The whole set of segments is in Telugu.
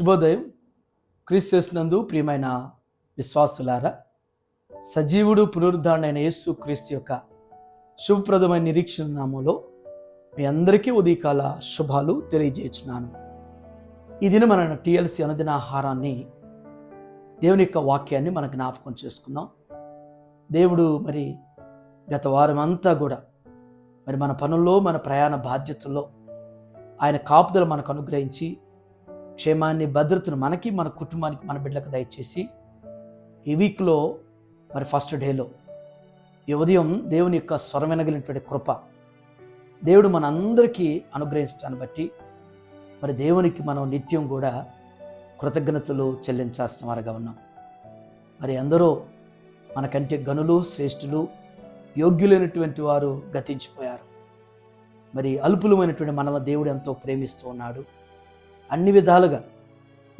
శుభోదయం. క్రీస్తునందు ప్రియమైన విశ్వాసులారా, సజీవుడు పునరుద్ధారణైన యేసు క్రీస్తు యొక్క శుభప్రదమైన నిరీక్షణ నామంలో మీ అందరికీ ఉదయకాల శుభాలు తెలియజేస్తున్నాను. ఈ దినం మన టీఎల్సీ అనుదిన ఆహారాన్ని, దేవుని యొక్క వాక్యాన్ని మనం జ్ఞాపకం చేసుకుందాం. దేవుడు మరి గత వారం అంతా కూడా మరి మన పనుల్లో, మన ప్రయాణ బాధ్యతల్లో ఆయన కాపుదల మనకు అనుగ్రహించి క్షేమాన్ని, భద్రతను మనకి, మన కుటుంబానికి, మన బిడ్డలకు దయచేసి ఈ వీక్లో మరి ఫస్ట్ డేలో ఈ ఉదయం దేవుని యొక్క స్వరం వినగలిగినటువంటి కృప దేవుడు మనందరికీ అనుగ్రహించడాన్ని బట్టి మరి దేవునికి మనం నిత్యం కూడా కృతజ్ఞతలు చెల్లించాల్సిన వారుగా ఉన్నాం. మరి అందరూ మనకంటే గనులు, శ్రేష్ఠులు, యోగ్యులైనటువంటి వారు గతించిపోయారు. మరి అల్పులమైనటువంటి మనల్ని దేవుడు ఎంతో ప్రేమిస్తూ ఉన్నాడు. అన్ని విధాలుగా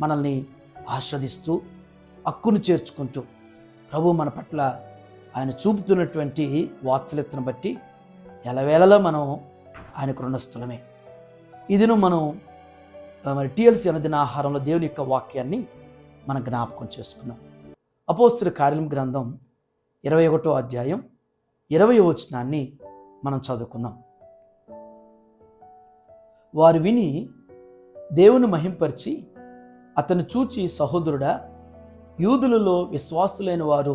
మనల్ని ఆస్వాదిస్తూ హక్కును చేర్చుకుంటూ ప్రభు మన పట్ల ఆయన చూపుతున్నటువంటి వాత్సల్యతను బట్టి ఎలవేళలా మనం ఆయనకు రుణస్థులమే. ఇదిను మనం మరి టీఎల్సీ అనుదిన ఆహారంలో దేవుని యొక్క వాక్యాన్ని మనం జ్ఞాపకం చేసుకున్నాం. అపోస్తుల కార్యం గ్రంథం 21వ అధ్యాయం 20వ వచనాన్ని మనం చదువుకుందాం. వారు విని దేవుని మహింపరిచి అతను చూచి, సహోదరుడా, యూదులలో విశ్వాసులైన వారు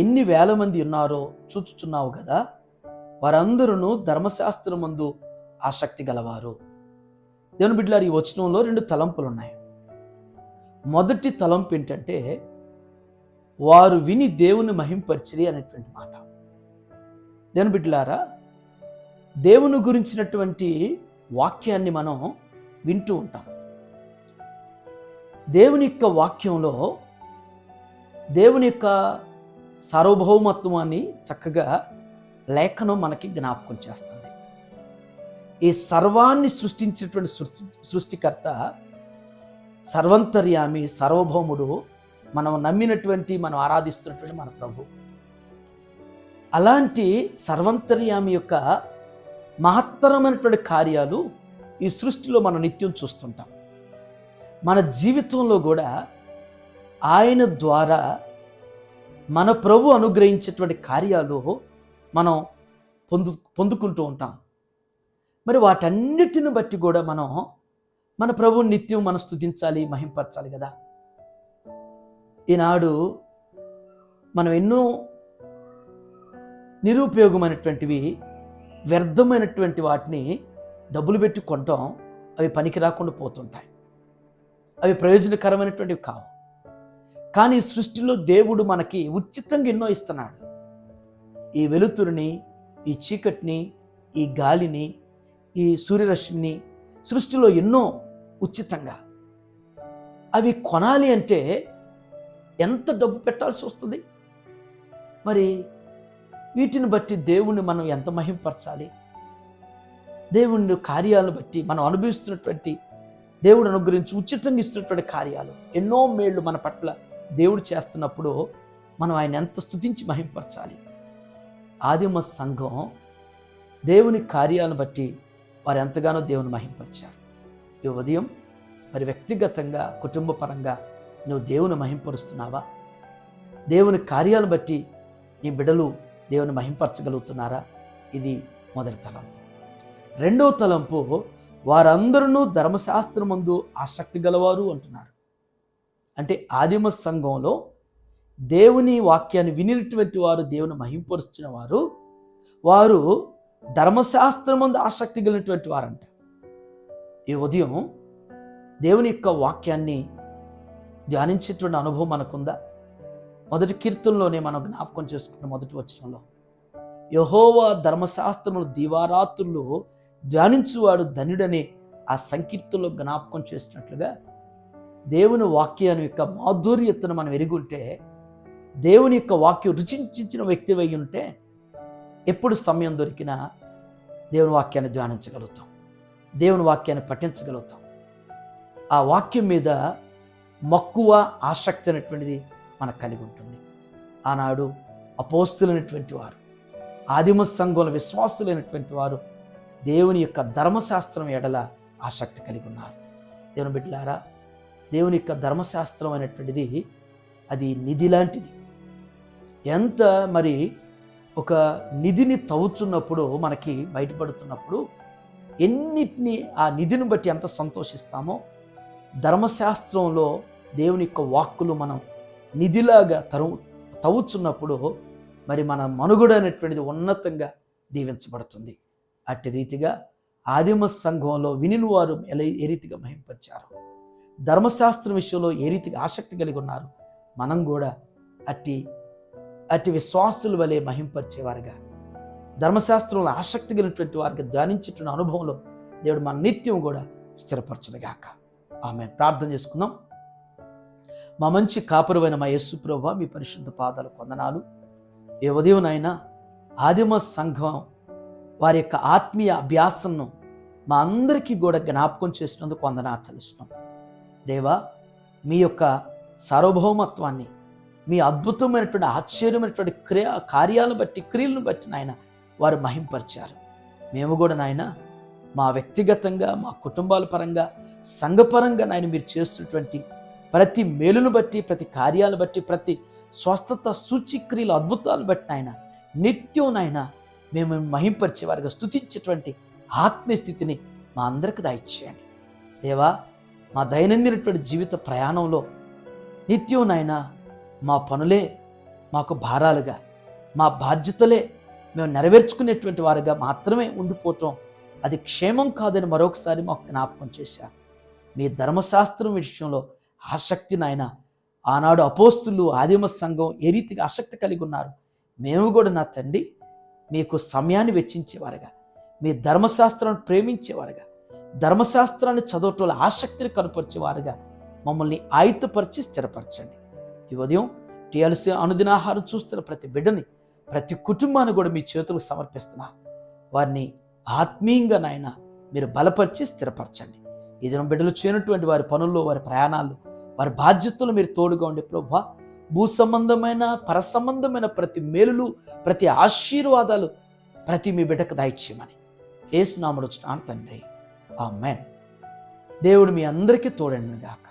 ఎన్ని వేల మంది ఉన్నారో చూచుచున్నావు కదా, వారందరూ ధర్మశాస్త్రమందు ఆసక్తి గలవారు. దేవుని బిడ్డలారు, ఈ వచనంలో 2 తలంపులు ఉన్నాయి. మొదటి తలంపు ఏంటంటే వారు విని దేవుని మహింపరిచిరి అనేటువంటి మాట. దేవుని బిడ్డలారా, దేవుని గురించినటువంటి వాక్యాన్ని మనం వింటూ ఉంటాం. దేవుని యొక్క వాక్యంలో దేవుని యొక్క సార్వభౌమత్వాన్ని చక్కగా లేఖనం మనకి జ్ఞాపకం చేస్తుంది. ఈ సర్వాన్ని సృష్టించినటువంటి సృష్టికర్త, సర్వంతర్యామి, సార్వభౌముడు, మనం నమ్మినటువంటి, మనం ఆరాధిస్తున్నటువంటి మన ప్రభు. అలాంటి సర్వంతర్యామి యొక్క మహత్తరమైనటువంటి కార్యాలు ఈ సృష్టిలో మనం నిత్యం చూస్తుంటాం. మన జీవితంలో కూడా ఆయన ద్వారా మన ప్రభు అనుగ్రహించేటువంటి కార్యాలు మనం పొందుకుంటూ ఉంటాం. మరి వాటన్నిటిని బట్టి కూడా మనం మన ప్రభువుని నిత్యం మనం స్తుతించాలి, మహింపరచాలి కదా. ఈనాడు మనం ఎన్నో నిరుపయోగమైనటువంటివి, వ్యర్థమైనటువంటి వాటిని డబ్బులు పెట్టి కొంటాం. అవి పనికి రాకుండా పోతుంటాయి. అవి ప్రయోజనకరమైనటువంటివి కావు. కానీ సృష్టిలో దేవుడు మనకి ఉచితంగా ఎన్నో ఇస్తున్నాడు. ఈ వెలుతురుని, ఈ చీకటిని, ఈ గాలిని, ఈ సూర్యరశ్మిని, సృష్టిలో ఎన్నో ఉచితంగా. అవి కొనాలి అంటే ఎంత డబ్బు పెట్టాల్సి వస్తుంది. మరి వీటిని బట్టి దేవుణ్ణి మనం ఎంత మహింపరచాలి. దేవుని కార్యాలను బట్టి మనం అనుభవిస్తున్నటువంటి, దేవుడు అనుగ్రహించి ఉచితంగా ఇస్తున్నటువంటి కార్యాలు, ఎన్నో మేళ్ళు మన పట్ల దేవుడు చేస్తున్నప్పుడు మనం ఆయన ఎంత స్తుతించి మహింపరచాలి. ఆదిమ సంఘం దేవుని కార్యాలను బట్టి వారు ఎంతగానో దేవుని మహింపరిచారు. ఈ ఉదయం మరి వ్యక్తిగతంగా, కుటుంబ పరంగా నువ్వు దేవుని మహింపరుస్తున్నావా? దేవుని కార్యాలను బట్టి నీ బిడ్డలు దేవుని మహింపరచగలుగుతున్నారా? ఇది మొదటి తలంపు. రెండవ తలంపు, వారందరూ ధర్మశాస్త్రమందు ఆసక్తి గలవారు అంటున్నారు. అంటే ఆదిమ సంఘంలో దేవుని వాక్యాన్ని వినినటువంటి వారు, దేవుని మహింపరుస్తున్న వారు, వారు ధర్మశాస్త్రమందు ఆసక్తి కలిగినటువంటి వారంట. ఈ ఉదయం దేవుని యొక్క వాక్యాన్ని ధ్యానించేటువంటి అనుభవం మనకుందా? మొదటి కీర్తనలోనే మనం జ్ఞాపకం చేసుకుంటున్న మొదటి వచనంలో, యెహోవా ధర్మశాస్త్రములు దివారాత్రులు ధ్యానించువాడు ధన్యుడని ఆ సంకీర్తనలో జ్ఞాపకం చేసినట్లుగా దేవుని వాక్యాన్ని యొక్క మాధుర్యతను మనం ఎరుగుంటే, దేవుని యొక్క వాక్యం రుచించిన వ్యక్తి అయి ఉంటే, ఎప్పుడు సమయం దొరికినా దేవుని వాక్యాన్ని ధ్యానించగలుగుతాం, దేవుని వాక్యాన్ని పఠించగలుగుతాం. ఆ వాక్యం మీద మక్కువ, ఆసక్తి అనేటువంటిది మనకు కలిగి ఉంటుంది. ఆనాడు అపోస్తులైనటువంటి వారు, ఆదిమ సంఘంలో విశ్వాసులైనటువంటి వారు దేవుని యొక్క ధర్మశాస్త్రం ఎడల ఆసక్తి కలిగి ఉన్నారు. దేవుని బిడ్డలారా, దేవుని యొక్క ధర్మశాస్త్రం అనేటువంటిది అది నిధి లాంటిది. ఎంత మరి ఒక నిధిని తవ్వుతున్నప్పుడు మనకి బయటపడుతున్నప్పుడు ఎన్నిటిని ఆ నిధిని బట్టి ఎంత సంతోషిస్తామో, ధర్మశాస్త్రంలో దేవుని యొక్క వాక్కులు మనం నిధిలాగా తవ్వుచున్నప్పుడు మరి మన మనుగడ అనేటువంటిది ఉన్నతంగా దీవించబడుతుంది. అట్టి రీతిగా ఆదిమ సంఘంలో వినిన వారు ఏ రీతిగా మహింపరిచారు, ధర్మశాస్త్రం విషయంలో ఏ రీతిగా ఆసక్తి కలిగి ఉన్నారు, మనం కూడా అట్టి విశ్వాసుల వలె మహింపరిచేవారుగా, ధర్మశాస్త్రంలో ఆసక్తి కలిగినటువంటి వారికి ధ్యానించేటువంటి అనుభవంలో దేవుడు మన నిత్యం కూడా స్థిరపరచునుగాక. ఆమె ప్రార్థన చేసుకుందాం. మా మంచి కాపురమైన మా యేసు ప్రభువా, మీ పరిశుద్ధ పాదాలకు వందనాలు. ఏ ఉదయం నాయనా ఆదిమ సంఘం వారి యొక్క ఆత్మీయ అభ్యాసంను మా అందరికీ కూడా జ్ఞాపకం చేసినందుకు వందనాలు చెల్లిస్తున్నాం. దేవా, మీ యొక్క సార్వభౌమత్వాన్ని, మీ అద్భుతమైనటువంటి ఆశ్చర్యమైనటువంటి కార్యాలను బట్టి, క్రియలను బట్టి నాయన వారు మహింపరిచారు. మేము కూడా నాయన మా వ్యక్తిగతంగా, మా కుటుంబాల పరంగా, సంఘపరంగా నాయన మీరు చేస్తున్నటువంటి ప్రతి మేలును బట్టి, ప్రతి కార్యాలను బట్టి, ప్రతి స్వస్థత సూచిక్రియలు అద్భుతాలను బట్టి నాయన నిత్యం నాయన మేము మహింపరిచేవారుగా స్తుతించేటువంటి ఆత్మీయ స్థితిని మా అందరికి దయచేయండి. దేవా, మా దైనందినటువంటి జీవిత ప్రయాణంలో నిత్యం నాయన మా పనులే మాకు భారాలుగా, మా బాధ్యతలే మేము నెరవేర్చుకునేటువంటి వారుగా మాత్రమే ఉండిపోవటం అది క్షేమం కాదని మరొకసారి మాకు జ్ఞాపకం చేశారు. మీ ధర్మశాస్త్రం విషయంలో ఆసక్తి నాయన ఆనాడు అపోస్తులు, ఆదిమ సంఘం ఏ రీతిగా ఆసక్తి కలిగి ఉన్నారు, మేము కూడా నా తండ్రి మీకు సమయాన్ని వెచ్చించేవారుగా, మీ ధర్మశాస్త్రాన్ని ప్రేమించేవారుగా, ధర్మశాస్త్రాన్ని చదవటంలో ఆసక్తిని కనపరిచేవారుగా మమ్మల్ని ఆయుధపరిచి స్థిరపరచండి. ఈ ఉదయం టీఎల్సీ అనుదినాహారం చూస్తున్న ప్రతి బిడ్డని, ప్రతి కుటుంబాన్ని కూడా మీ చేతులకు సమర్పిస్తున్నా. వారిని ఆత్మీయంగా నాయన మీరు బలపరిచి స్థిరపరచండి. ఈ దినం బిడ్డలు చేయనటువంటి వారి పనుల్లో, వారి ప్రయాణాల్లో, వారి బాధ్యతలు మీరు తోడుగా ఉండి ప్రభువా, భూ సంబంధమైన పర సంబంధమైన ప్రతి మేలులు, ప్రతి ఆశీర్వాదాలు ప్రతి మీ బిడ్డకు దయచేయమని యేసు నామములో తండ్రి, ఆమేన్. దేవుడు మీ అందరికీ తోడండి గాక.